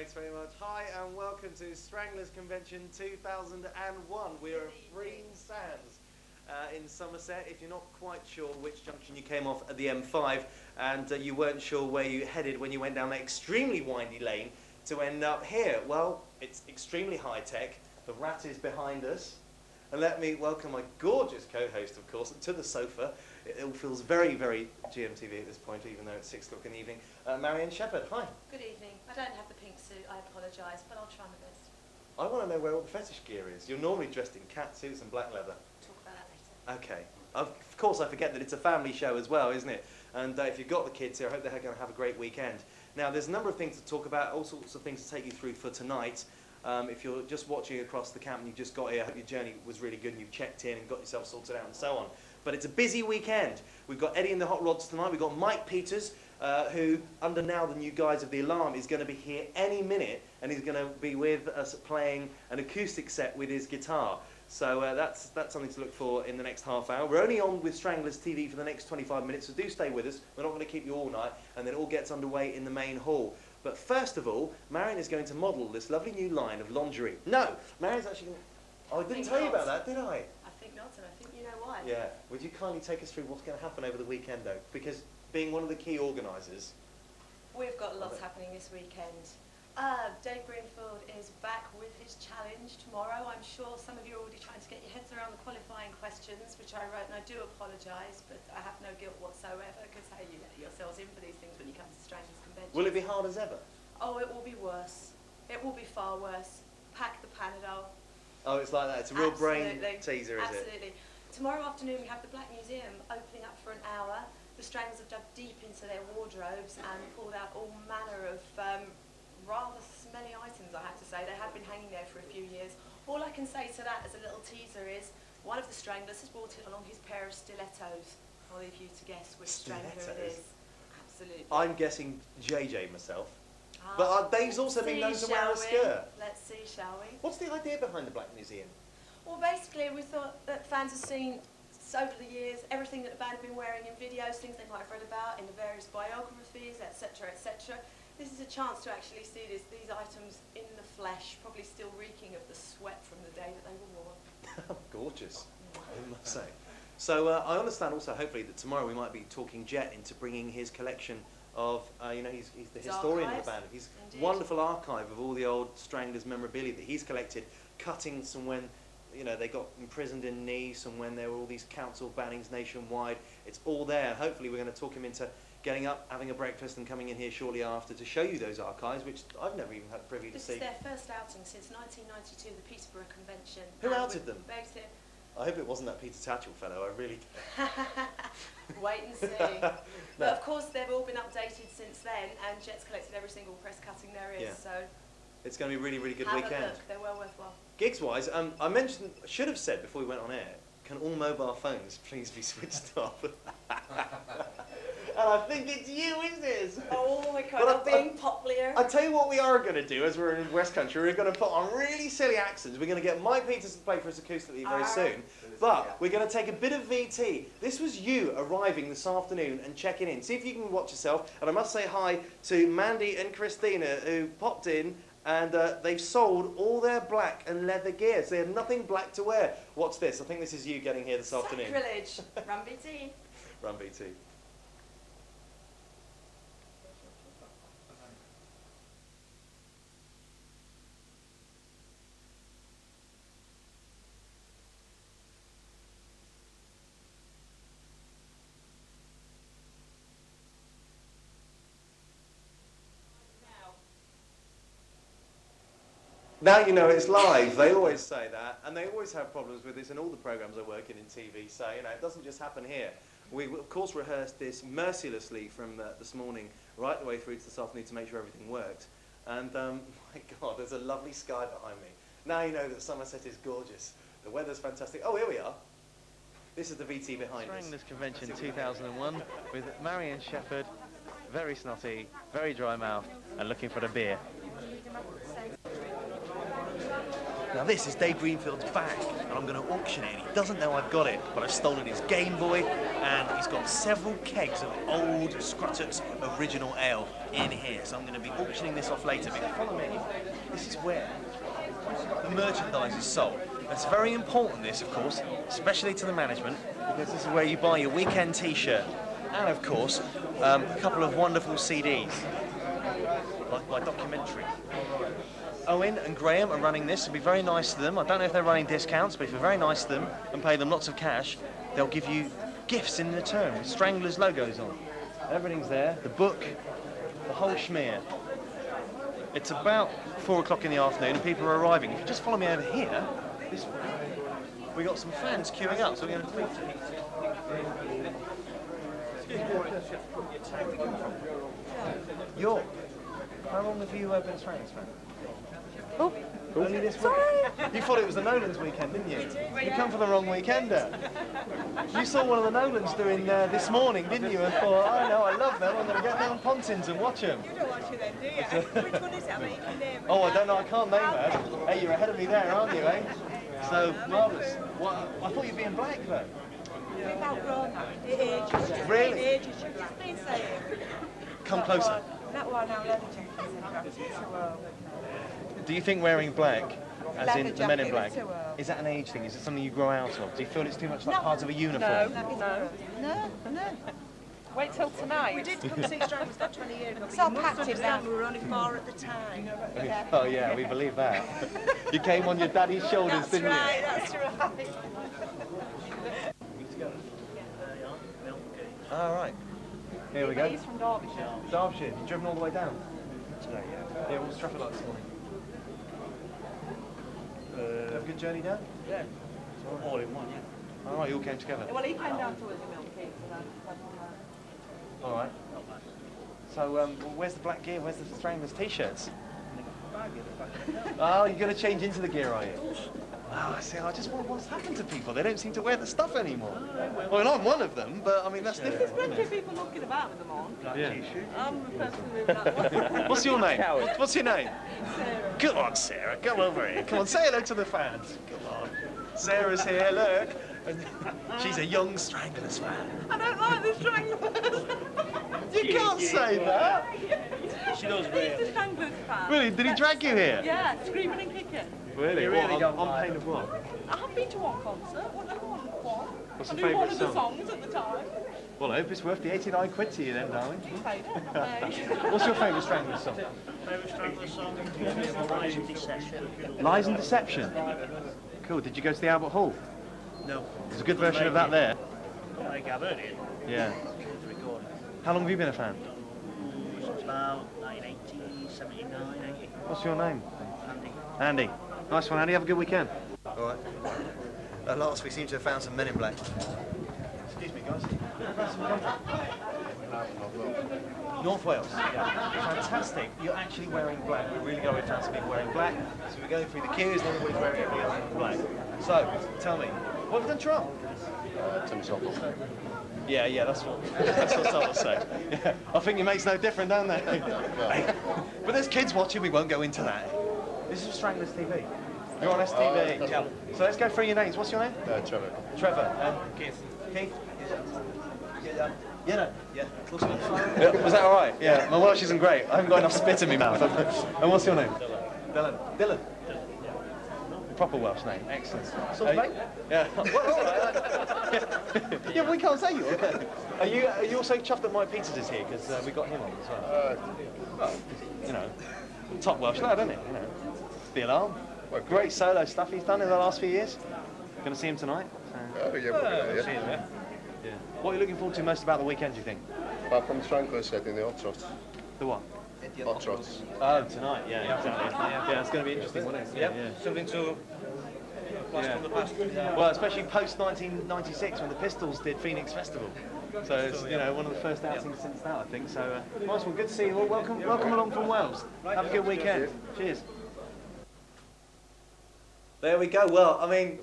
Thanks very much. Hi and welcome to Stranglers Convention 2001. We're at Brean Sands in Somerset. If you're not quite sure which junction you came off at the M5 and you weren't sure where you headed when you went down that extremely windy lane to end up here, well, it's extremely high-tech. The rat is behind us. And let me welcome my gorgeous co-host, of course, to the sofa. It all feels very, very GMTV at this point, even though it's 6 o'clock in the evening. Marion Shepherd, hi. Good evening. I don't have the pink suit, I apologise, but I'll try my best. I want to know where all the fetish gear is. You're normally dressed in cat suits and black leather. Talk about that later. Okay. Of course, I forget that it's a family show as well, isn't it? And if you've got the kids here, I hope they're going to have a great weekend. Now, there's a number of things to talk about, all sorts of things to take you through for tonight. If you're just watching across the camp and you just got here, I hope your journey was really good and you've checked in and got yourself sorted out and so on. But it's a busy weekend. We've got Eddie in the Hot Rods tonight. We've got Mike Peters, who, under now the new guise of the Alarm, is going to be here any minute, and he's going to be with us playing an acoustic set with his guitar. So that's something to look for in the next half hour. We're only on with Stranglers TV for the next 25 minutes, so do stay with us. We're not going to keep you all night, and then it all gets underway in the main hall. But first of all, Marion is going to model this lovely new line of lingerie. No, Marion's actually going to... Oh, I didn't tell you about that, did I? I think not, and I think you know why. Yeah. Would you kindly take us through what's going to happen over the weekend, though? Because being one of the key organisers... We've got lots happening this weekend. Dave Greenfield is back with his challenge tomorrow. I'm sure some of you are already trying to get your heads around the qualifying questions, which I wrote, and I do apologise, but I have no guilt whatsoever, because hey, you let yourselves in for these things when you come to Stranglers Convention. Will it be hard as ever? Oh, it will be worse. It will be far worse. Pack the Panadol. Oh, it's like that. It's a real brain teaser, is it? Absolutely. Tomorrow afternoon we have the Black Museum opening up for an hour. The Stranglers have dug deep into their wardrobes and pulled out all manner of rather smelly items, I have to say. They have been hanging there for a few years. All I can say to that as a little teaser is one of the Stranglers has brought along his pair of stilettos. I'll leave you to guess which Strangler it is. Absolutely. I'm guessing JJ myself. But Dave's also been known to wear a skirt. Let's see, shall we? What's the idea behind the Black Museum? Well, basically, we thought that fans have seen over the years everything that the band have been wearing in videos, things they might have read about in the various biographies, etc., etc. This is a chance to actually see these items in the flesh, probably still reeking of the sweat from the day that they were worn. Gorgeous, I must say. So I understand also, hopefully, that tomorrow we might be talking Jet into bringing his collection of, you know, he's the historian of the band. His wonderful archive of all the old Stranglers memorabilia that he's collected, cuttings from when, you know, they got imprisoned in Nice and when there were all these council bannings nationwide. It's all there. Hopefully we're going to talk him into getting up, having a breakfast and coming in here shortly after to show you those archives, which I've never even had the privy to see. This is their first outing since 1992, the Peterborough Convention. Who outed them? I hope it wasn't that Peter Tatchell fellow, I really... Wait and see. No. But of course they've all been updated since then, and Jet's collected every single press cutting there is, so... It's going to be a really, really good weekend. Have a look, they're well worthwhile. Gigs-wise, I should have said before we went on air, can all mobile phones please be switched off? And I think it's you, isn't it? Oh my God, I'm being popular. I tell you what we are going to do as we're in West Country, we're going to put on really silly accents. We're going to get Mike Peters to play for us acoustically very soon. But we're going to take a bit of VT. This was you arriving this afternoon and checking in. See if you can watch yourself. And I must say hi to Mandy and Christina who popped in. And they've sold all their black and leather gear, so they have nothing black to wear. What's this? I think this is you getting here this afternoon. Sacrilege. Run BT. Run BT. Now you know it's live. They always say that, and they always have problems with this in all the programmes I work in TV. So, you know, it doesn't just happen here. We, of course, rehearsed this mercilessly from this morning right the way through to this afternoon to make sure everything worked. And, my God, there's a lovely sky behind me. Now you know that Somerset is gorgeous. The weather's fantastic. Oh, here we are. This is the VT behind us. Stranglers Convention 2001 with Marion Shepherd, very snotty, very dry mouth, and looking for the beer. Now this is Dave Greenfield's bag, and I'm going to auction it, and he doesn't know I've got it, but I've stolen his Game Boy, and he's got several kegs of old Scruttock's original ale in here. So I'm going to be auctioning this off later. But follow me. This is where the merchandise is sold. It's very important, this, of course, especially to the management, because this is where you buy your weekend T-shirt, and of course, a couple of wonderful CDs, like my documentary. Owen and Graham are running this, so be very nice to them. I don't know if they're running discounts, but if you're very nice to them and pay them lots of cash, they'll give you gifts in return with Stranglers logos on. Everything's there, the book, the whole schmear. It's about 4 o'clock in the afternoon and people are arriving. If you just follow me over here, this way, we got some fans queuing up, so we're going to speak to York, how long have you been a Stranglers fan? Oh, only this week. You thought it was the Nolans weekend, didn't you? You come for the wrong weekender. You saw one of the Nolans doing this morning, didn't you? And thought, I know, I love them. I'm going to get down Pontins and watch them. you don't watch it then, do you? Which one is it? I mean, you can name it. Oh, I don't know. I can't name her. Hey, you're ahead of me there, aren't you, eh? So marvellous. What? I thought you'd be in black though. We've outgrown that. It ages. Really? It ages. You've just been saying. Come closer. That one now, leather jackets. Do you think wearing black, as Leather in the Men in jacket Black, was too early. is that an age thing? Is it something you grow out of? Do you feel it's too much like part of a uniform? No. Wait till tonight. We did come see Stranglers about 20 years ago. It's all packed in now. We were only 4 at the time. Oh yeah, we believe that. You came on your daddy's shoulders, didn't you? That's right. All right. Here we go. He's from Derbyshire. Derbyshire. You driven all the way down? Today, yeah. Yeah, what was traffic like this morning? Have a good journey down? Yeah. All in one, yeah. All right, you all came together. Well, he came down to William Milky, so that's All right. So, where's the black gear? Where's the Stranglers t-shirts? Oh, you're going to change into the gear, are you? Oh, see, I just wonder what's happened to people. They don't seem to wear the stuff anymore. Well, I'm one of them, but I mean, that's There's different. plenty of people knocking about with them on. Yeah. I'm the person with that one. What's your name? What's your name? Sarah. Come on, Sarah. Come over here. Come on, say hello to the fans. Come on. Sarah's here, look. She's a young Stranglers fan. I don't like the Stranglers. You can't say that. She knows He's where. the Stranglers fan. Really? Did he drag you here? Yeah, screaming and kicking. Really? You really What, don't on like pain of what? I have been to one concert. What I want? What's I your knew one favourite of the song? songs at the time. Well, I hope it's worth the 89 quid to you then, darling. You paid it. What's your favourite Stranglers song? Favourite Stranglers song? Lies and Deception. Lies and Deception. Cool. Did you go to the Albert Hall? No. There's a good version of that there. Like I've heard it. Yeah. It's recorded. How long have you been a fan? It's about 1980, 79, 80. What's your name? Andy. Andy. Nice one, Andy. Have a good weekend. All right. At last, we seem to have found some Men in Black. Excuse me, guys. North Wales. Yeah. Fantastic. You're actually wearing black. We're really glad we found some people wearing black. So we're going through the queues and everybody's wearing everything else in black. So, tell me, what have you done Trump? Yeah, that's what some will say. Yeah. I think your mates know different, don't they? Hey, but there's kids watching, we won't go into that. This is Stranglers TV. You're on STV. Yeah. So let's go through your names. What's your name? Trevor. Trevor. Keith. Keith? Yeah, no. Yeah. Close enough. Yeah, was that all right? Yeah, my Welsh isn't great. I haven't got enough spit in my mouth. And what's your name? Dylan. Dylan. Proper Welsh name. Excellent. Yeah. Well, all right. Yeah, but we can't say you. Are you also chuffed that Mike Peters is here because we got him on as well? Well, you know, top Welsh lad, isn't it? You know, the alarm. Great solo stuff he's done in the last few years. Going to see him tonight. Oh, yeah, probably, yeah. Yeah. What are you looking forward to most about the weekend, do you think? Apart from Stranglers said in the hot shots. The what? Hot shots. Oh, tonight, yeah, exactly. Yeah, it's going to be interesting, won't it? Yep. Something to blast from the past. Well, especially post 1996 when the Pistols did Phoenix Festival. So it's, you know, one of the first outings since that, I think. So nice one, good to see you all. Welcome along from Wales. Have a good weekend. Cheers. There we go. Well, I mean,